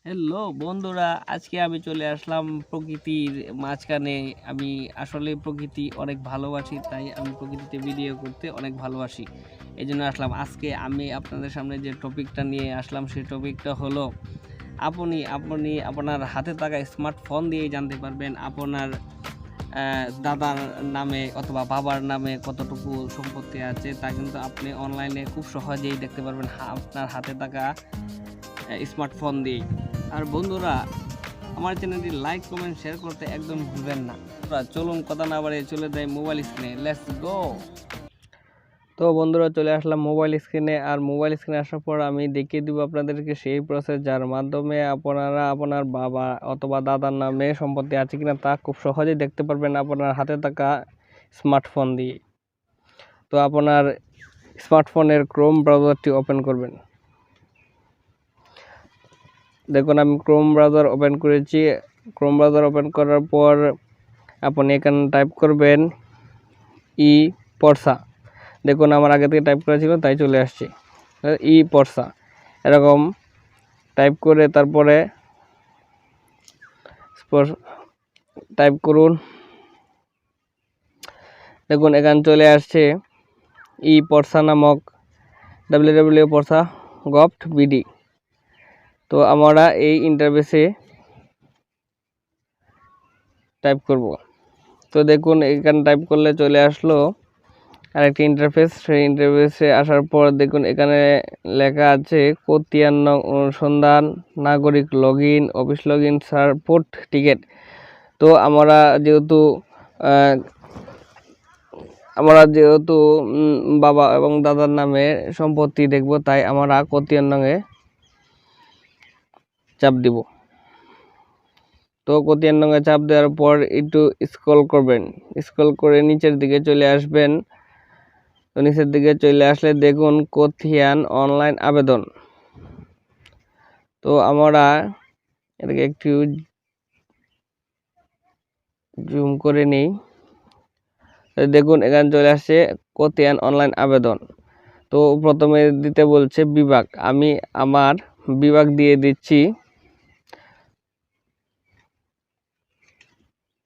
Hello বন্ধুরা, আজকে আমি চলে আসলাম প্রকৃতির মাঝখানে। আমি আসলে প্রকৃতি অনেক ভালোবাসি, তাই আমি প্রকৃতিতে ভিডিও করতে অনেক ভালোবাসি। এই জন্য আসলাম। আজকে আমি আপনাদের সামনে যে টপিকটা নিয়ে আসলাম, সেই টপিকটা হলো আপনি আপনি আপনার হাতে থাকা স্মার্টফোন দিয়েই জানতে পারবেন আপনার দাদার নামে অথবা বাবার নামে কতটুকু সম্পত্তি আছে। তা কিন্তু আপনি অনলাইনে খুব সহজেই দেখতে পারবেন আপনার হাতে থাকা স্মার্টফোন দিয়ে। আর বন্ধুরা, আমার চ্যানেলটি লাইক কমেন্ট শেয়ার করতে একদম ভুলবেন না। চলুন কথা না বাড়িয়ে চলে যাই মোবাইল স্ক্রিনে। Let's go. তো বন্ধুরা, চলে আসলাম মোবাইল স্ক্রিনে। আর মোবাইল স্ক্রিনে আসার পর আমি দেখিয়ে দিব আপনাদেরকে সেই প্রসেস যার মাধ্যমে আপনারা আপনার বাবা অথবা দাদার নামে সম্পত্তি আছে কিনা তা খুব সহজেই দেখতে পারবেন আপনার হাতে থাকা স্মার্টফোন দিয়ে। তো আপনার স্মার্টফোনের ক্রোম ব্রাউজারটি ওপেন করবেন। দেখুন, আমি ক্রোম ব্রাউজার ওপেন করেছি। ক্রোম ব্রাউজার ওপেন করার পর আপনি এখানে টাইপ করবেন ই পর্সা। দেখুন, আমার আগে থেকে টাইপ করা ছিল তাই চলে আসছে ই পর্সা। এরকম টাইপ করে তারপরে টাইপ করুন। দেখুন, এখানে চলে আসছে ই পর্সা নামক www.porsa.gov.bd। তো আমরা এই ইন্টারফেসে টাইপ করব। তো দেখুন, এখানে টাইপ করলে চলে আসলো আরেকটি ইন্টারফেস। সেই ইন্টারফেসে আসার পর দেখুন এখানে লেখা আছে খতিয়ান নং অনুসন্ধান, নাগরিক log in, office log in, support ticket. তো আমরা যেহেতু বাবা এবং দাদার নামে সম্পত্তি দেখব, তাই আমরা খতিয়ান নংয়ে চাপ দিব। তো খতিয়ান নংয়ে চাপ দেওয়ার পর একটু স্ক্রল করবেন। স্ক্রল করে নিচের দিকে চলে আসবেন। তো নিচের দিকে চলে আসলে দেখুন খতিয়ান অনলাইন আবেদন। তো আমরা এটাকে একটু জুম করে নিই। দেখুন, এখানে চলে আসছে খতিয়ান অনলাইন আবেদন। তো প্রথমে দিতে বলছে বিভাগ। আমি আমার বিভাগ দিয়ে দিচ্ছি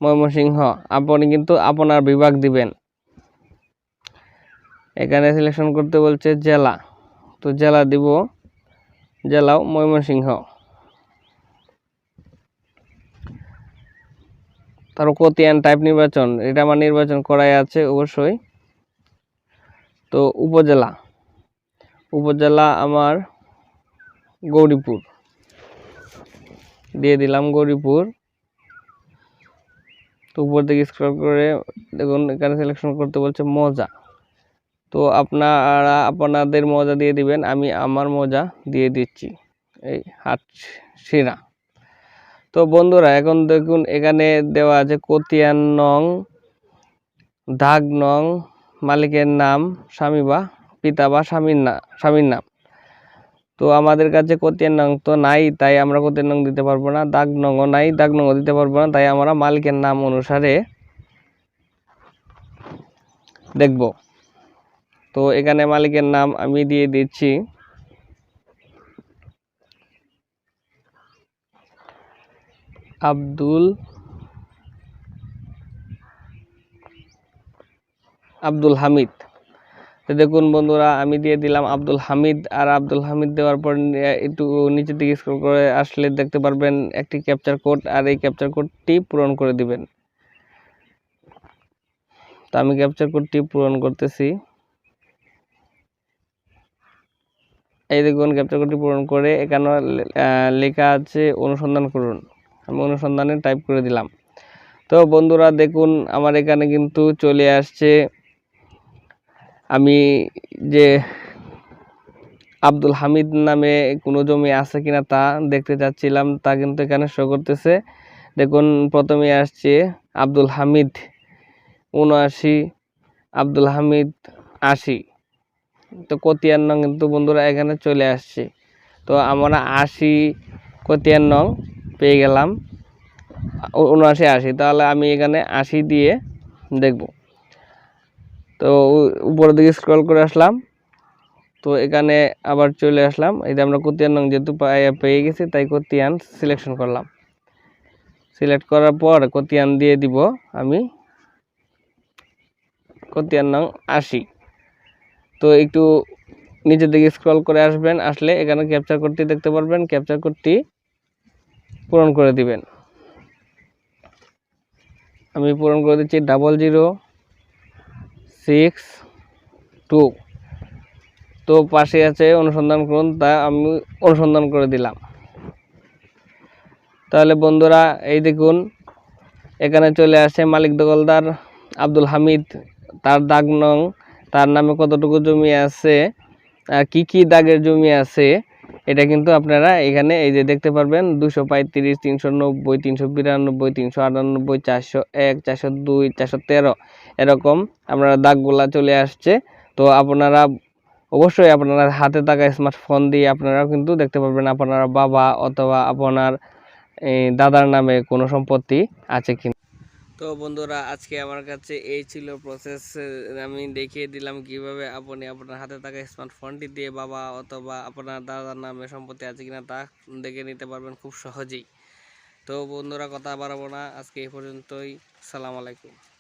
ময়মনসিংহ। আপনি কিন্তু আপনার বিভাগ দিবেন। এখানে সিলেকশন করতে বলছে জেলা। তো জেলা দিব, জেলাও ময়মনসিংহ। তারপর খতিয়ান টাইপ নির্বাচন, এটা আমার নির্বাচন করাই আছে অবশ্যই। তো উপজেলা আমার গৌরীপুর দিয়ে দিলাম, গৌরীপুর। তো উপর দিকে স্ক্রল করে দেখুন এখানে সিলেকশন করতে বলছে মৌজা। তো আপনারা আপনাদের মৌজা দিয়ে দিবেন। আমি আমার মৌজা দিয়ে দিচ্ছি, এই হাটশিরা। তো বন্ধুরা, এখন দেখুন এখানে দেওয়া আছে খতিয়ান নং, দাগ নং, মালিকের নাম, স্বামী বা পিতা বা স্বামীর নাম। তো আমাদের কাছে খতিয়ান নং তো নাই, তাই আমরা খতিয়ান নং দিতে পারবো না। দাগ নংও নাই, দাগ নংও দিতে পারবো না, তাই আমরা মালিকের নাম অনুসারে দেখব। তো এখানে মালিকের নাম আমি দিয়ে দিচ্ছি আব্দুল হামিদ। তো দেখুন বন্ধুরা, আমি দিয়ে দিলাম আব্দুল হামিদ। আর আব্দুল হামিদ দেওয়ার পর একটু নিচের দিকে স্ক্রল করে আসলে দেখতে পারবেন একটি ক্যাপচার কোড। আর এই ক্যাপচার কোডটি পূরণ করে দিবেন। তো আমি ক্যাপচার কোডটি পূরণ করতেছি। এই দেখুন, ক্যাপচার কোডটি পূরণ করে এখানে লেখা আছে অনুসন্ধান করুন। আমি অনুসন্ধানে টাইপ করে দিলাম। তো বন্ধুরা দেখুন, আমার এখানে কিন্তু চলে আসছে আমি যে আব্দুল হামিদ নামে কোনো জমি আছে কিনা তা দেখতে চাচ্ছিলাম, তা কিন্তু এখানে শো করতেছে। দেখুন, প্রথমে আসছে আব্দুল হামিদ ৭৯, আব্দুল হামিদ ৮০। তো খতিয়ান নং কিন্তু বন্ধুরা এখানে চলে আসছে। তো আমরা ৮০ খতিয়ান নং পেয়ে গেলাম, ৭৯ ৮০। তাহলে আমি এখানে ৮০ দিয়ে দেখব। তো উপরের দিকে স্ক্রল করে আসলাম। তো এখানে আবার চলে আসলাম, এই যে আমরা খতিয়ান নং যেহেতু পেয়ে গেছি তাই খতিয়ান সিলেকশন করলাম। সিলেক্ট করার পর খতিয়ান দিয়ে দিব আমি খতিয়ান নং 80। তো একটু নিচের দিকে স্ক্রল করে আসবেন, আসলে এখানে ক্যাপচার করতে দেখতে পারবেন, ক্যাপচার করতে পূরণ করে দিবেন। আমি পূরণ করে দিচ্ছি 006 2। তো পাশে আছে অনুসন্ধান করুন, তা আমি অনুসন্ধান করে দিলাম। তাহলে বন্ধুরা এই দেখুন এখানে চলে আসে মালিক দখলদার আব্দুল হামিদ, তার দাগ নং, তার নামে কতটুকু জমি আছে, কি কি দাগের জমি আছে, এটা কিন্তু আপনারা এখানে এই যে দেখতে পারবেন। 235, 390, 392, 398, 401, 402, 413 এরকম আপনারা দাগগুলা চলে আসছে। তো আপনারা অবশ্যই আপনারা হাতে থাকা স্মার্টফোন দিয়ে আপনারা কিন্তু দেখতে পারবেন আপনার বাবা অথবা আপনার দাদার নামে কোনো সম্পত্তি আছে কিনা। তো বন্ধুরা আজকে আমার কাছে এই ছিল প্রসেস, আমি দেখিয়ে দিলাম কিভাবে আপনি আপনার হাতে থাকা স্মার্টফোনটি দিয়ে বাবা অথবা আপনার দাদার নামে সম্পত্তি আছে কিনা তা দেখে নিতে পারবেন খুব সহজেই। তো বন্ধুরা কথা বাড়াবো না, আজকে এই পর্যন্তই। আসসালামু আলাইকুম।